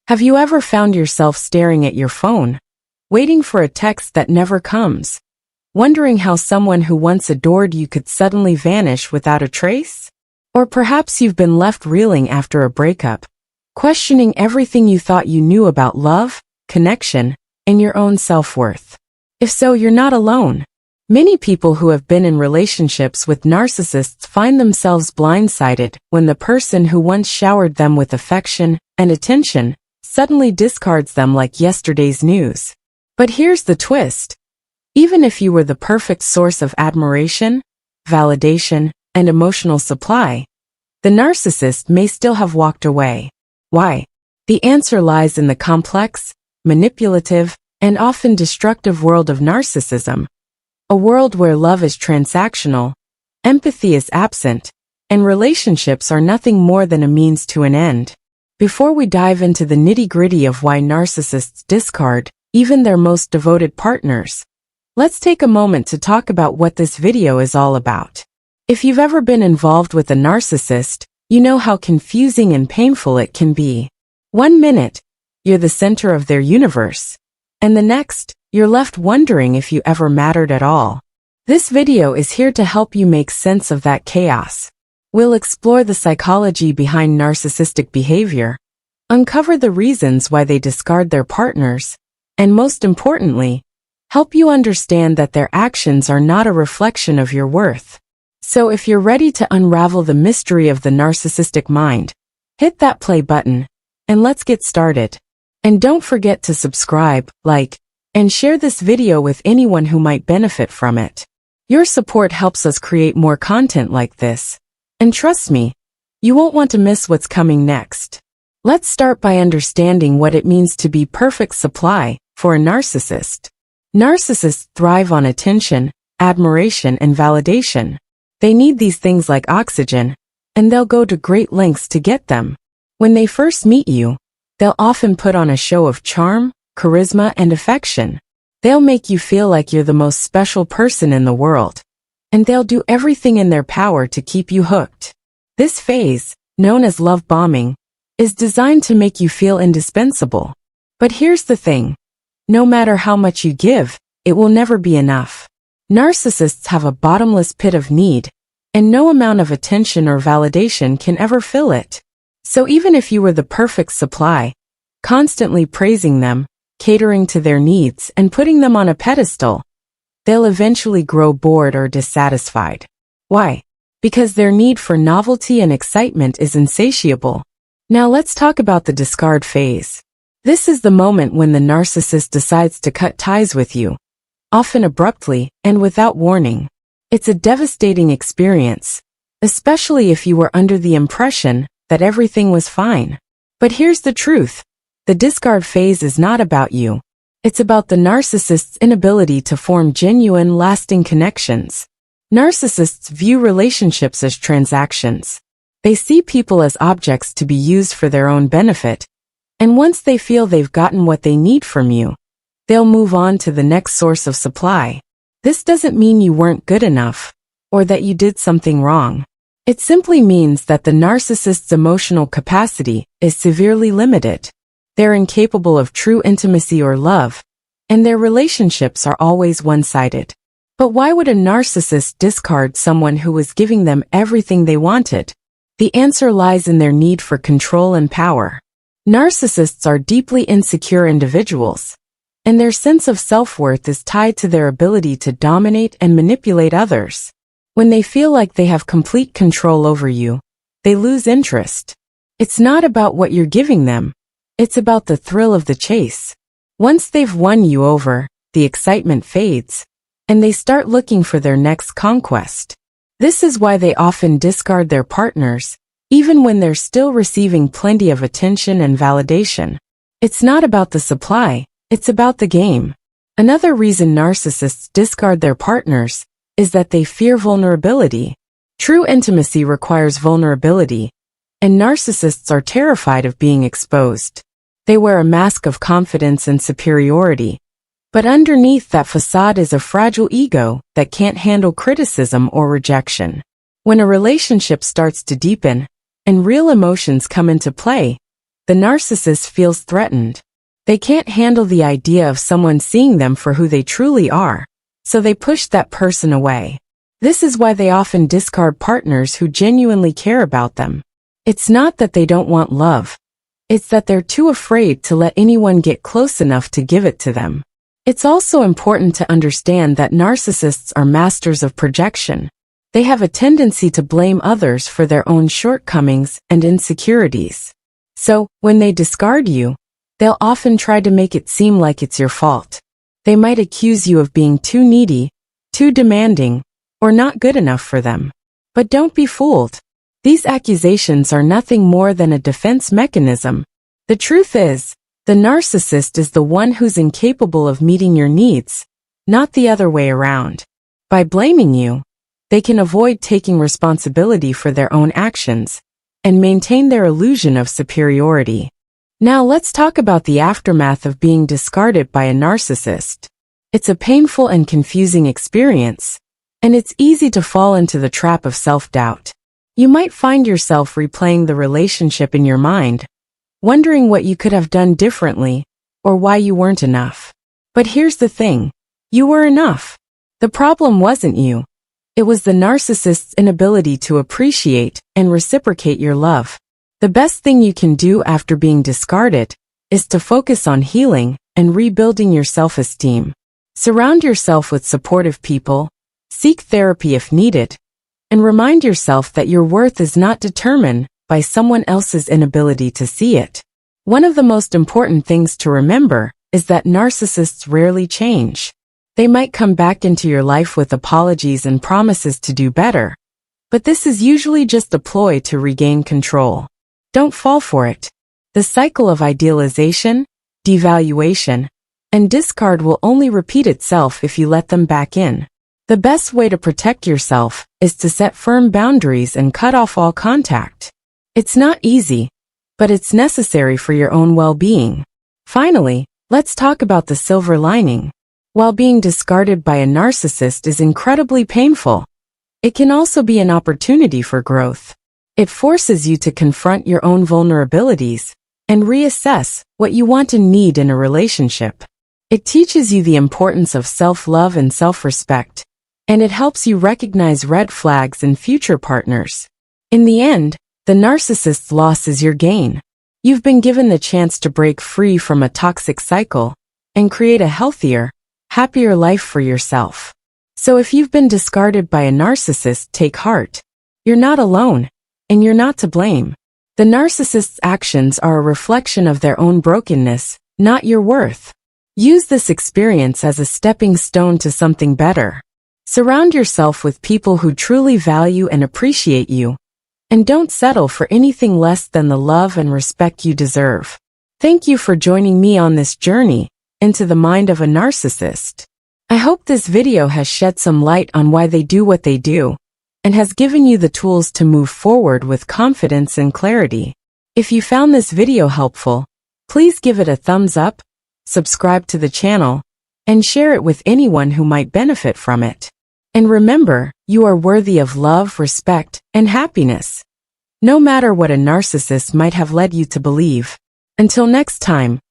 Have you ever found yourself staring at your phone, waiting for a text that never comes, wondering how someone who once adored you could suddenly vanish without a trace? Or perhaps you've been left reeling after a breakup, questioning everything you thought you knew about love, connection, and your own self-worth. If so, you're not alone. Many people who have been in relationships with narcissists find themselves blindsided when the person who once showered them with affection and attention suddenly discards them like yesterday's news. But here's the twist. Even if you were the perfect source of admiration, validation, and emotional supply, the narcissist may still have walked away. Why? The answer lies in the complex, manipulative, and often destructive world of narcissism, a world where love is transactional, empathy is absent, and relationships are nothing more than a means to an end. Before we dive into the nitty-gritty of why narcissists discard even their most devoted partners, let's take a moment to talk about what this video is all about. If you've ever been involved with a narcissist, you know how confusing and painful it can be. One minute, you're the center of their universe, and the next, you're left wondering if you ever mattered at all. This video is here to help you make sense of that chaos. We'll explore the psychology behind narcissistic behavior, uncover the reasons why they discard their partners, and most importantly, help you understand that their actions are not a reflection of your worth. So if you're ready to unravel the mystery of the narcissistic mind, hit that play button, and let's get started. And don't forget to subscribe, like, and share this video with anyone who might benefit from it. Your support helps us create more content like this. And trust me, you won't want to miss what's coming next. Let's start by understanding what it means to be perfect supply for a narcissist. Narcissists thrive on attention, admiration, and validation. They need these things like oxygen, and they'll go to great lengths to get them. When they first meet you, they'll often put on a show of charm, charisma, and affection. They'll make you feel like you're the most special person in the world, and they'll do everything in their power to keep you hooked. This phase, known as love bombing, is designed to make you feel indispensable. But here's the thing. No matter how much you give, it will never be enough. Narcissists have a bottomless pit of need, and no amount of attention or validation can ever fill it. So even if you were the perfect supply, constantly praising them, catering to their needs, and putting them on a pedestal, they'll eventually grow bored or dissatisfied. Why? Because their need for novelty and excitement is insatiable. Now let's talk about the discard phase. This is the moment when the narcissist decides to cut ties with you, often abruptly and without warning. It's a devastating experience, especially if you were under the impression that everything was fine. But here's the truth. The discard phase is not about you. It's about the narcissist's inability to form genuine, lasting connections. Narcissists view relationships as transactions. They see people as objects to be used for their own benefit, and once they feel they've gotten what they need from you, they'll move on to the next source of supply. This doesn't mean you weren't good enough, or that you did something wrong. It simply means that the narcissist's emotional capacity is severely limited. They're incapable of true intimacy or love, and their relationships are always one-sided. But why would a narcissist discard someone who was giving them everything they wanted? The answer lies in their need for control and power. Narcissists are deeply insecure individuals, and their sense of self-worth is tied to their ability to dominate and manipulate others. When they feel like they have complete control over you, they lose interest. It's not about what you're giving them. It's about the thrill of the chase. Once they've won you over, the excitement fades, and they start looking for their next conquest. This is why they often discard their partners, even when they're still receiving plenty of attention and validation. It's not about the supply, it's about the game. Another reason narcissists discard their partners is that they fear vulnerability. True intimacy requires vulnerability, and narcissists are terrified of being exposed. They wear a mask of confidence and superiority, but underneath that facade is a fragile ego that can't handle criticism or rejection. When a relationship starts to deepen, and real emotions come into play, the narcissist feels threatened. They can't handle the idea of someone seeing them for who they truly are, so they push that person away. This is why they often discard partners who genuinely care about them. It's not that they don't want love. It's that they're too afraid to let anyone get close enough to give it to them. It's also important to understand that narcissists are masters of projection. They have a tendency to blame others for their own shortcomings and insecurities. So, when they discard you, they'll often try to make it seem like it's your fault. They might accuse you of being too needy, too demanding, or not good enough for them. But don't be fooled. These accusations are nothing more than a defense mechanism. The truth is, the narcissist is the one who's incapable of meeting your needs, not the other way around. By blaming you, they can avoid taking responsibility for their own actions and maintain their illusion of superiority. Now let's talk about the aftermath of being discarded by a narcissist. It's a painful and confusing experience, and it's easy to fall into the trap of self-doubt. You might find yourself replaying the relationship in your mind, wondering what you could have done differently, or why you weren't enough. But here's the thing. You were enough. The problem wasn't you. It was the narcissist's inability to appreciate and reciprocate your love. The best thing you can do after being discarded is to focus on healing and rebuilding your self-esteem. Surround yourself with supportive people, seek therapy if needed, and remind yourself that your worth is not determined by someone else's inability to see it. One of the most important things to remember is that narcissists rarely change. They might come back into your life with apologies and promises to do better, but this is usually just a ploy to regain control. Don't fall for it. The cycle of idealization, devaluation, and discard will only repeat itself if you let them back in. The best way to protect yourself is to set firm boundaries and cut off all contact. It's not easy, but it's necessary for your own well-being. Finally, let's talk about the silver lining. While being discarded by a narcissist is incredibly painful, it can also be an opportunity for growth. It forces you to confront your own vulnerabilities and reassess what you want and need in a relationship. It teaches you the importance of self-love and self-respect, and it helps you recognize red flags in future partners. In the end, the narcissist's loss is your gain. You've been given the chance to break free from a toxic cycle and create a healthier, happier life for yourself. So if you've been discarded by a narcissist, take heart. You're not alone, and you're not to blame. The narcissist's actions are a reflection of their own brokenness, not your worth. Use this experience as a stepping stone to something better. Surround yourself with people who truly value and appreciate you, and don't settle for anything less than the love and respect you deserve. Thank you for joining me on this journey into the mind of a narcissist. I hope this video has shed some light on why they do what they do, and has given you the tools to move forward with confidence and clarity. If you found this video helpful, please give it a thumbs up, subscribe to the channel, and share it with anyone who might benefit from it. And remember, you are worthy of love, respect, and happiness, no matter what a narcissist might have led you to believe. Until next time,